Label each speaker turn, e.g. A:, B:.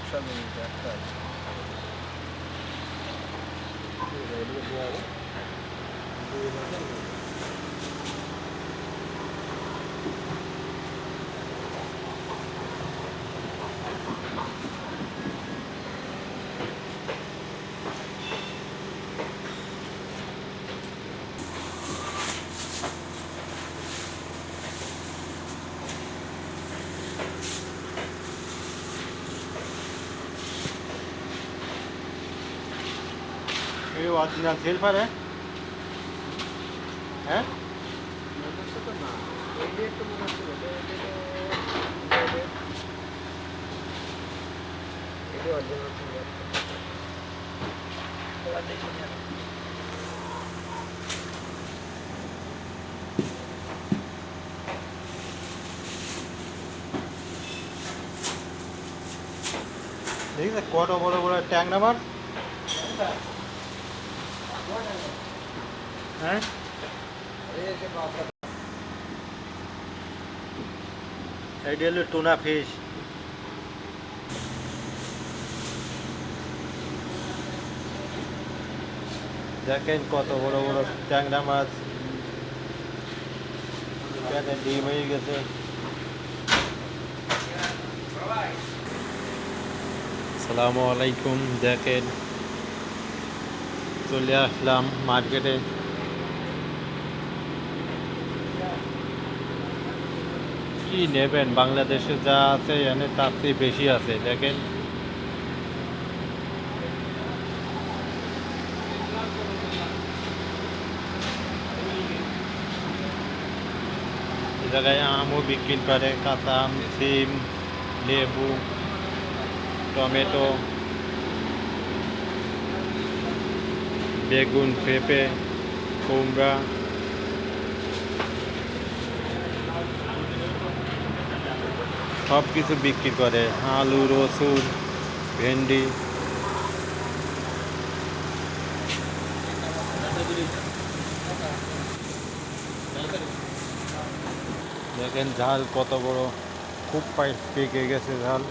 A: সমস্যা নেই একটা
B: ये ओरिजिनल सिल्वर है हैं
A: মনে হচ্ছে তো না এই যে একটু মনে হচ্ছিল এটা অরিজিনাল সিলভার দেখি না
B: देखिए कत बड़ा बड़ा टैंक नंबर हैं आइडियल टूना फिश देखें कत बड़ा बड़ा टैंगरा माछ ডিম হয়ে গেছে আসসালামু আলাইকুম দেখেন চলে আসলাম মার্কেটে কি নেবেন বাংলাদেশে যা আছে এখানে তার চেয়ে বেশি আছে দেখেন এই জায়গায় আমও বিক্রি করে কাঁচা আম সিম লেবু টমেটো বেগুন পেঁপে কুমড়া সব কিছু বিক্রি করে আলু রসুন ভেন্ডি দেখেন ঝাল কত বড় খুব পেকে গেছে ঝাল